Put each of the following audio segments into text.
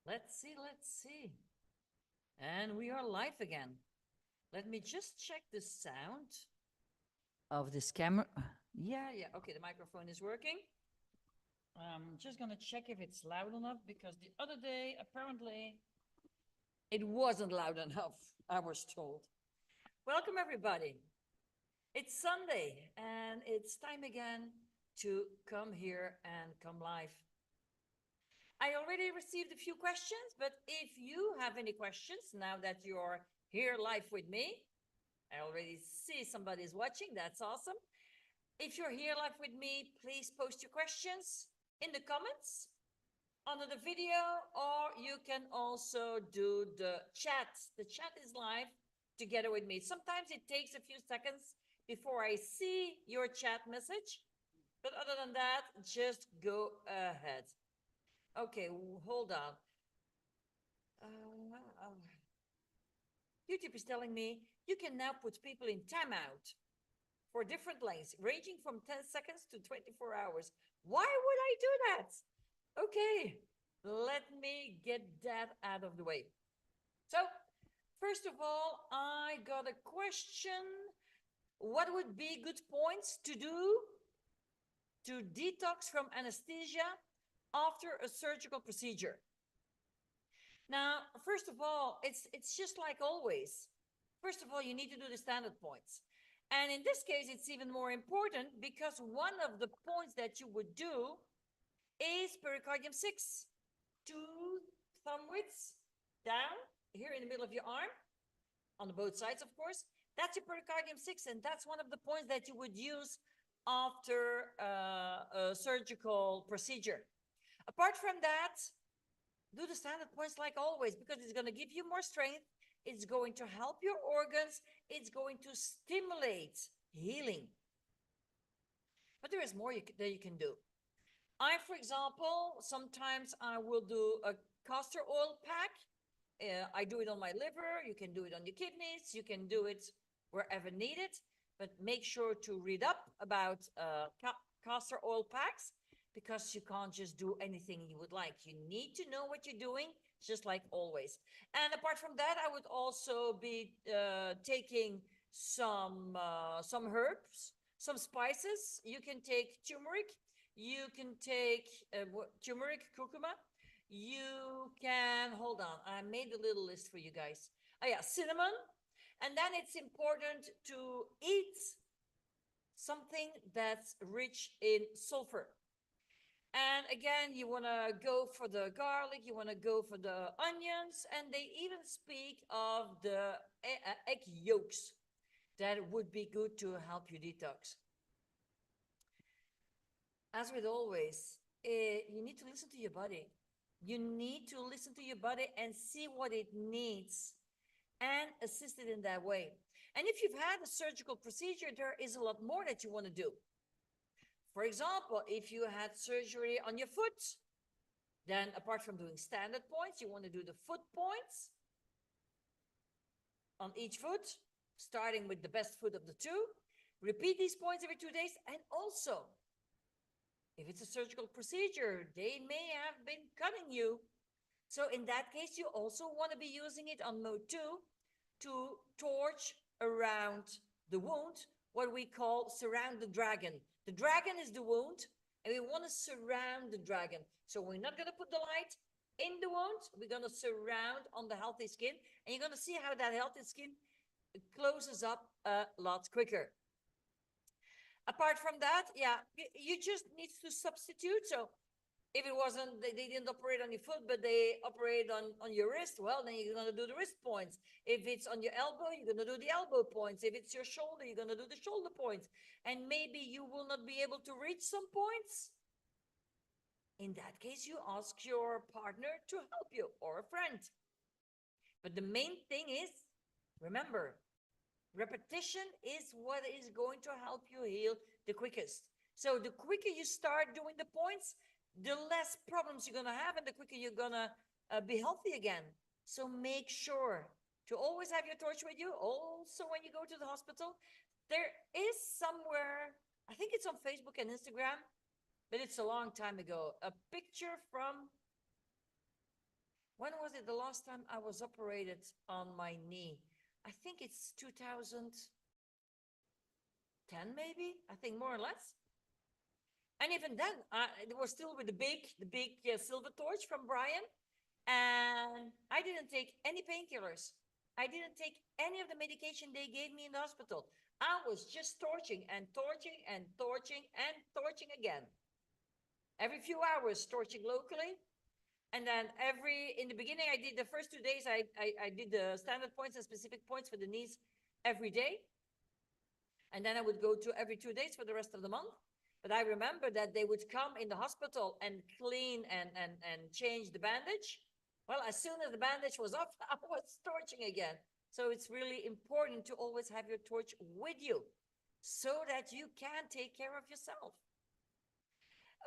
Let's see. And we are live again. Let me just check the sound of this camera. Yeah. Okay, the microphone is working. I'm just gonna check if it's loud enough because the other day, apparently, it wasn't loud enough, I was told. Welcome, everybody. It's Sunday, and it's time again to come here and come live. I already received a few questions, but if you have any questions now that you're here live with me, I already see somebody is watching. That's awesome. If you're here live with me, please post your questions in the comments under the video, or you can also do the chat. The chat is live together with me. Sometimes it takes a few seconds before I see your chat message, but other than that, just go ahead. Okay, hold on. Uh, YouTube is telling me you can now put people in timeout for different lengths, ranging from 10 seconds to 24 hours. Why would I do that? Okay, let me get that out of the way. So, first of all, I got a question. What would be good points to do to detox from anesthesia after a surgical procedure? Now, first of all, it's just like always. First of all, you need to do the standard points. And in this case, it's even more important because one of the points that you would do is pericardium 6. 2 thumb widths down here in the middle of your arm, on the both sides, of course. That's your pericardium 6, and that's one of the points that you would use after a surgical procedure. Apart from that, do the standard points like always, because it's going to give you more strength. It's going to help your organs. It's going to stimulate healing. But there is more that you can do. For example, sometimes I will do a castor oil pack. I do it on my liver. You can do it on your kidneys. You can do it wherever needed. But make sure to read up about castor oil packs, because you can't just do anything you would like. You need to know what you're doing, just like always. And apart from that, I would also be taking some herbs, some spices. You can take turmeric. You can take turmeric, curcuma. You can, hold on, I made a little list for you guys. Oh yeah, cinnamon. And then it's important to eat something that's rich in sulfur. And again, you want to go for the garlic, you want to go for the onions, and they even speak of the egg yolks that would be good to help you detox. As with always, you need to listen to your body. You need to listen to your body and see what it needs and assist it in that way. And if you've had a surgical procedure, there is a lot more that you want to do. For example, if you had surgery on your foot, then apart from doing standard points, you want to do the foot points on each foot, starting with the best foot of the two. Repeat these points every 2 days. And also, if it's a surgical procedure, they may have been cutting you. So in that case, you also want to be using it on mode 2 to torch around the wound, what we call surround the dragon. The dragon is the wound, and we want to surround the dragon. So we're not going to put the light in the wound. We're going to surround on the healthy skin, and you're going to see how that healthy skin closes up a lot quicker. Apart from that, yeah, you just need to substitute. So if it wasn't, they didn't operate on your foot, but they operate on your wrist, well, then you're going to do the wrist points. If it's on your elbow, you're going to do the elbow points. If it's your shoulder, you're going to do the shoulder points. And maybe you will not be able to reach some points. In that case, you ask your partner to help you, or a friend. But the main thing is, remember, repetition is what is going to help you heal the quickest. So the quicker you start doing the points, the less problems you're going to have, and the quicker you're going to be healthy again. So make sure to always have your torch with you. Also, when you go to the hospital, there is somewhere, I think it's on Facebook and Instagram, but it's a long time ago, a picture from When was it the last time I was operated on my knee? I think it's 2010, maybe. I think more or less. And even then, it was still with the big silver torch from Brian. And I didn't take any painkillers. I didn't take any of the medication they gave me in the hospital. I was just torching and torching and torching and torching again. Every few hours, torching locally. And then in the beginning, I did the first 2 days, I did the standard points and specific points for the knees every day. And then I would go to every 2 days for the rest of the month. But I remember that they would come in the hospital and clean and change the bandage. Well, as soon as the bandage was off, I was torching again. So it's really important to always have your torch with you so that you can take care of yourself.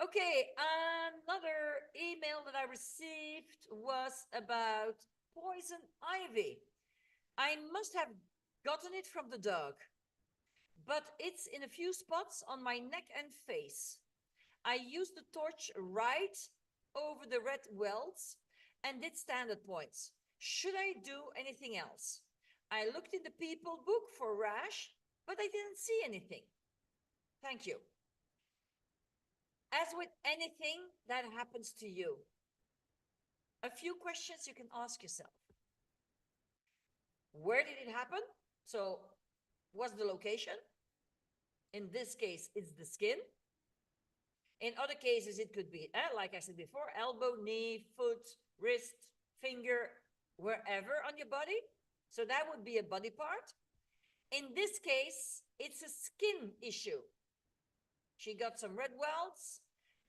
Okay, another email that I received was about poison ivy. I must have gotten it from the dog, but it's in a few spots on my neck and face. I used the torch right over the red welts and did standard points. Should I do anything else? I looked in the people book for rash, but I didn't see anything. Thank you. As with anything that happens to you, a few questions you can ask yourself. Where did it happen? So, what's the location? In this case, it's the skin. In other cases, it could be, like I said before, elbow, knee, foot, wrist, finger, wherever on your body. So that would be a body part. In this case, it's a skin issue. She got some red welts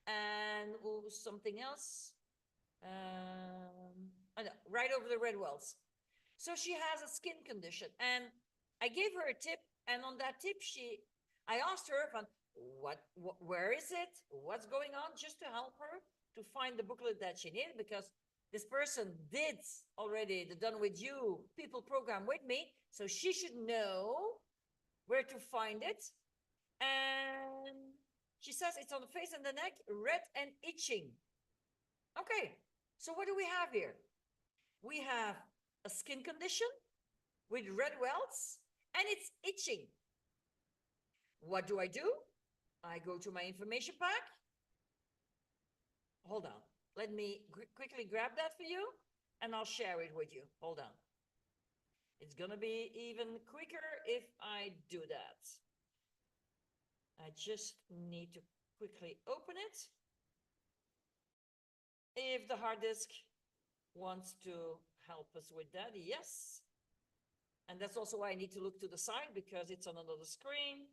and something else. Right over the red welts. So she has a skin condition. And I gave her a tip. And on that tip, I asked her, where is it? What's going on? Just to help her to find the booklet that she needed, because this person did already the Done With You people program with me. So she should know where to find it. And she says it's on the face and the neck, red and itching. Okay, so what do we have here? We have a skin condition with red welts and it's itching. What do? I go to my information pack. Hold on. Let me quickly grab that for you and I'll share it with you. Hold on. It's going to be even quicker if I do that. I just need to quickly open it. If the hard disk wants to help us with that, yes. And that's also why I need to look to the side, because it's on another screen.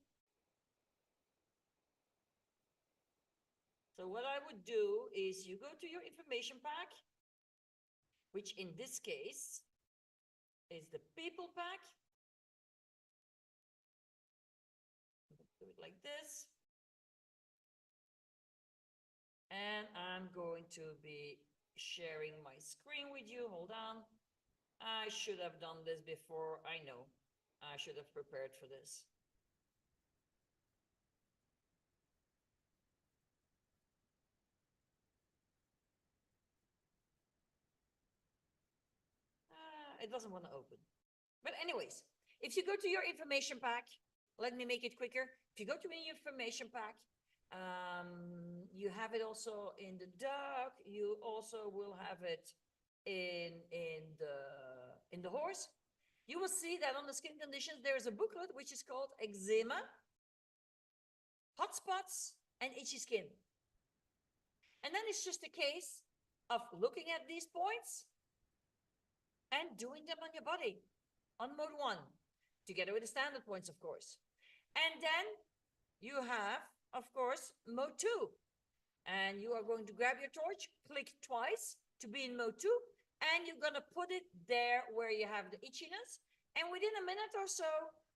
So what I would do is you go to your information pack, which in this case is the people pack. Do it like this. And I'm going to be sharing my screen with you. Hold on. I should have done this before. I know. I should have prepared for this. It doesn't want to open. But anyways, if you go to your information pack, let me make it quicker. If you go to your information pack, you have it also in the dog. You also will have it in the horse. You will see that on the skin conditions, there is a booklet which is called Eczema, Hot Spots, and Itchy Skin. And then it's just a case of looking at these points and doing them on your body on mode 1, together with the standard points, of course. And then you have, of course, mode 2. And you are going to grab your torch, click twice to be in mode 2, and you're going to put it there where you have the itchiness. And within a minute or so,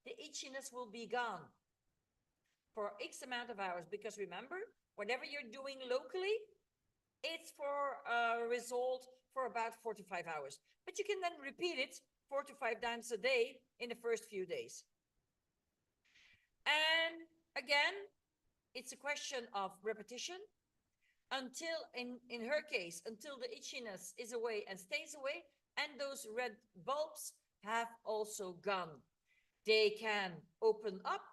the itchiness will be gone for X amount of hours. Because remember, whatever you're doing locally, it's for a result for about 4 to 5 hours. But you can then repeat it 4 to 5 times a day in the first few days. And again, it's a question of repetition. until, in her case, until the itchiness is away and stays away, and those red bulbs have also gone. They can open up,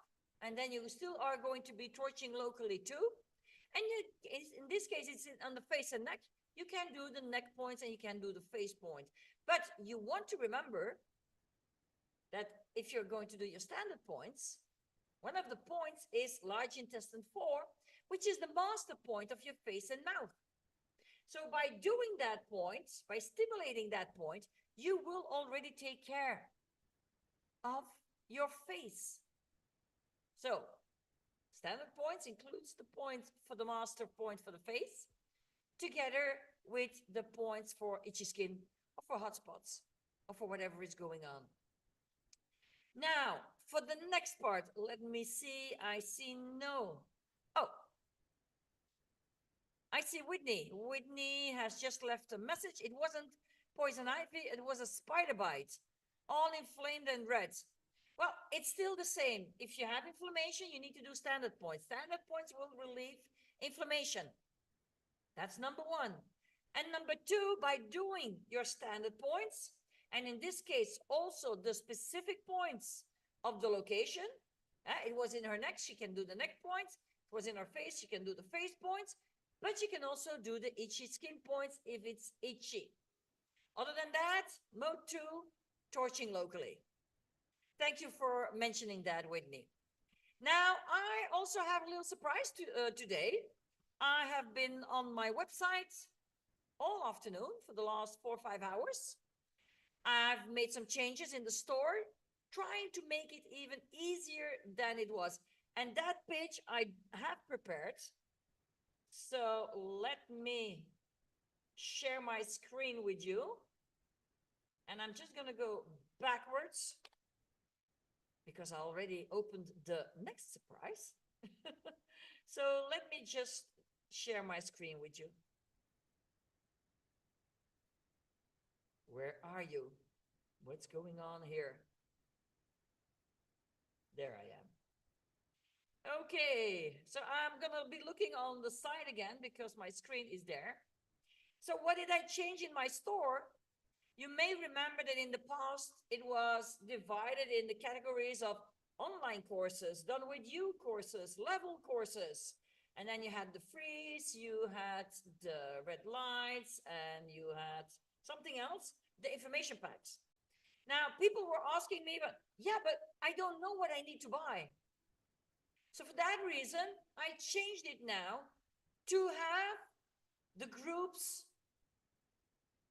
and then you still are going to be torching locally too. And you, in this case, it's on the face and neck. You can do the neck points and you can do the face point. But you want to remember that if you're going to do your standard points, one of the points is large intestine 4, which is the master point of your face and mouth. So by doing that point, by stimulating that point, you will already take care of your face. So standard points includes the point for the master point for the face, together with the points for itchy skin or for hot spots or for whatever is going on. Now, for the next part, let me see. I see no. Oh, I see Whitney. Whitney has just left a message. It wasn't poison ivy, it was a spider bite, all inflamed and red. Well, it's still the same. If you have inflammation, you need to do standard points. Standard points will relieve inflammation. That's number one. And number two, by doing your standard points, and in this case, also the specific points of the location. It was in her neck, she can do the neck points. It was in her face, she can do the face points. But you can also do the itchy skin points if it's itchy. Other than that, mode 2, torching locally. Thank you for mentioning that, Whitney. Now, I also have a little surprise today. I have been on my website all afternoon for the last 4 or 5 hours. I've made some changes in the store, trying to make it even easier than it was. And that page I have prepared. So let me share my screen with you. And I'm just going to go backwards because I already opened the next surprise. So let me just share my screen with you. Where are you? What's going on here? There I am. Okay, so I'm gonna be looking on the side again because my screen is there. So what did I change in my store? You may remember that in the past, it was divided in the categories of online courses, done with you courses, level courses. And then you had the freeze, you had the red lights, and you had something else, the information packs. Now, people were asking me, but I don't know what I need to buy. So for that reason, I changed it now to have the groups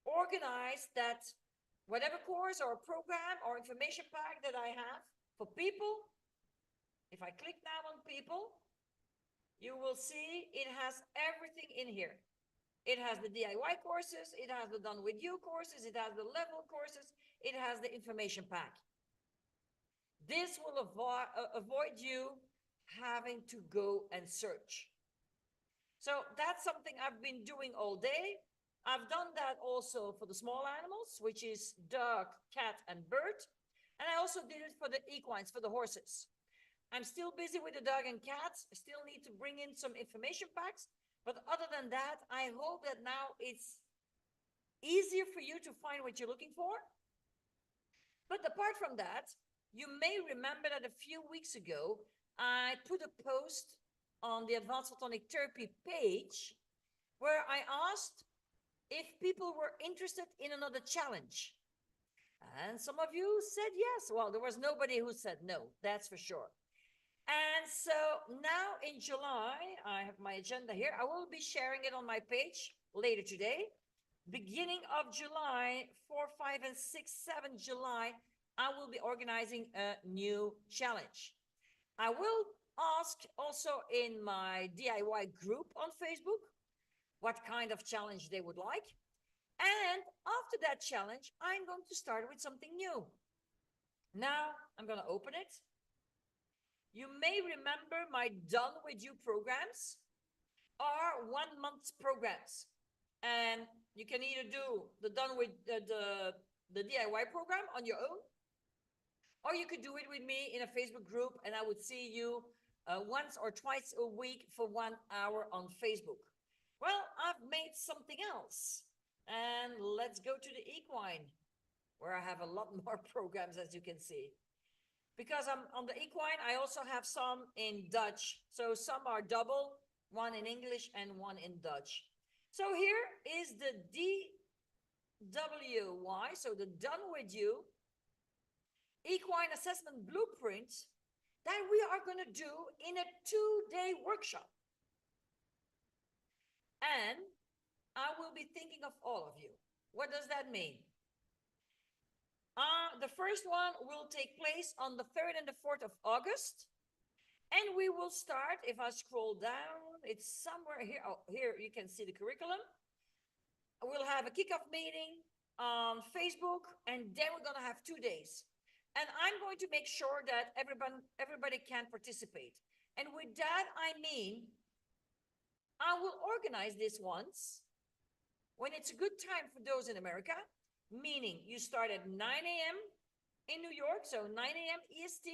organized that whatever course or program or information pack that I have for people, if I click now on people, you will see it has everything in here. It has the DIY courses, it has the done with you courses, it has the level courses, it has the information pack. This will avoid you having to go and search. So that's something I've been doing all day. I've done that also for the small animals, which is dog, cat, and bird. And I also did it for the equines, for the horses. I'm still busy with the dog and cats. I still need to bring in some information packs. But other than that, I hope that now it's easier for you to find what you're looking for. But apart from that, you may remember that a few weeks ago, I put a post on the Advanced Photonic Therapy page where I asked if people were interested in another challenge. And some of you said yes. Well, there was nobody who said no, that's for sure. And so now in July, I have my agenda here. I will be sharing it on my page later today. Beginning of July, 4, 5, and 6, 7 July, I will be organizing a new challenge. I will ask also in my DIY group on Facebook what kind of challenge they would like. And after that challenge, I'm going to start with something new. Now I'm going to open it. You may remember my Done With You programs are 1 month programs. And you can either do the Done With the DIY program on your own, or you could do it with me in a Facebook group, and I would see you once or twice a week for 1 hour on Facebook. Well, I've made something else. And let's go to the equine, where I have a lot more programs, as you can see. Because I'm on the equine, I also have some in Dutch. So some are double, one in English and one in Dutch. So here is the DWY, so the Done With You Equine Assessment Blueprint that we are going to do in a 2-day workshop. And I will be thinking of all of you. What does that mean? The first one will take place on the 3rd and the 4th of August. And we will start, if I scroll down, it's somewhere here. Oh, here you can see the curriculum. We'll have a kickoff meeting on Facebook, and then we're going to have 2 days. And I'm going to make sure that everybody can participate. And with that, I mean, I will organize this once when it's a good time for those in America, meaning you start at 9 a.m. in New York, so 9 a.m. EST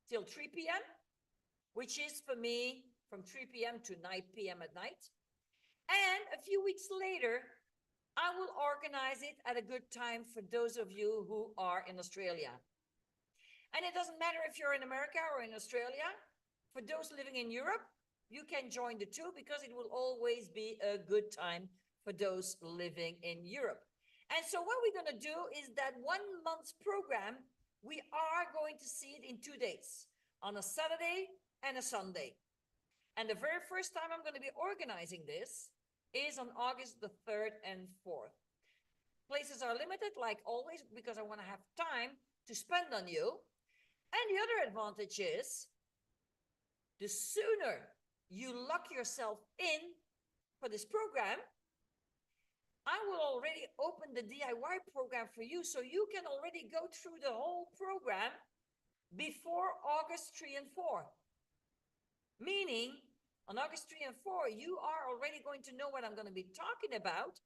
till 3 p.m., which is for me from 3 p.m. to 9 p.m. at night. And a few weeks later, I will organize it at a good time for those of you who are in Australia. And it doesn't matter if you're in America or in Australia. For those living in Europe, you can join the two because it will always be a good time for those living in Europe. And so what we're going to do is that 1 month's program, we are going to see it in 2 days, on a Saturday and a Sunday. And the very first time I'm going to be organizing this is on August the 3rd and 4th. Places are limited, like always, because I want to have time to spend on you. And the other advantage is, the sooner you lock yourself in for this program, I will already open the DIY program for you, so you can already go through the whole program before August 3 and 4. Meaning, on August 3 and 4, you are already going to know what I'm going to be talking about,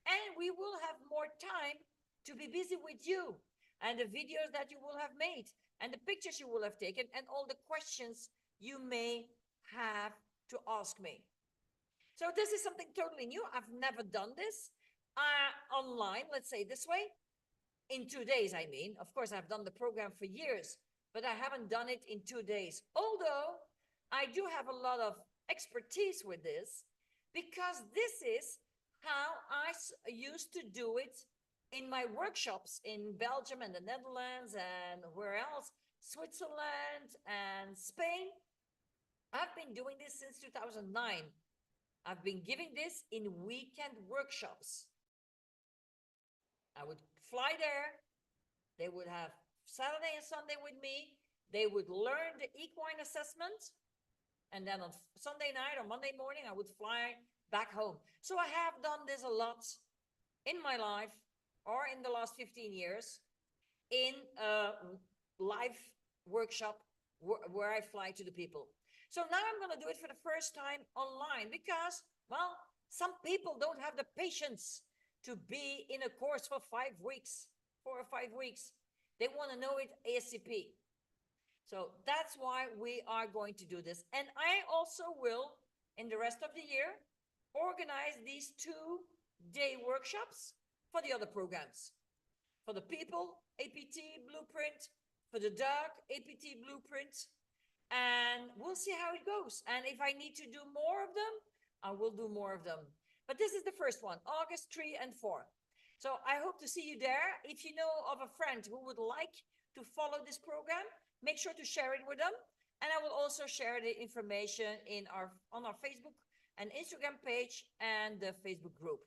and we will have more time to be busy with you and the videos that you will have made and the pictures you will have taken and all the questions you may have to ask me. So this is something totally new. I've never done this online, let's say this way, in 2 days, I mean. Of course, I've done the program for years, but I haven't done it in 2 days. Although I do have a lot of expertise with this, because this is how I used to do it in my workshops in Belgium and the Netherlands and where else, Switzerland and Spain. I've been doing this since 2009. I've been giving this in weekend workshops. I would fly there. They would have Saturday and Sunday with me. They would learn the equine assessment. And then on Sunday night or Monday morning, I would fly back home. So I have done this a lot in my life or in the last 15 years in a live workshop where I fly to the people. So now I'm going to do it for the first time online because, well, some people don't have the patience to be in a course for 5 weeks, 4 or 5 weeks. They want to know it ASAP. So that's why we are going to do this. And I also will, in the rest of the year, organize these 2-day workshops for the other programs. For the people, APT Blueprint. For the dog, APT Blueprint. And we'll see how it goes. And if I need to do more of them, I will do more of them. But this is the first one, August 3 and 4. So I hope to see you there. If you know of a friend who would like to follow this program, make sure to share it with them. And I will also share the information on our Facebook and Instagram page and the Facebook group.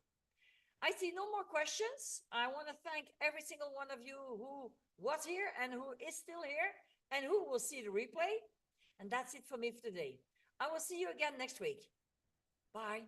I see no more questions. I want to thank every single one of you who was here and who is still here and who will see the replay. And that's it for me for today. I will see you again next week. Bye.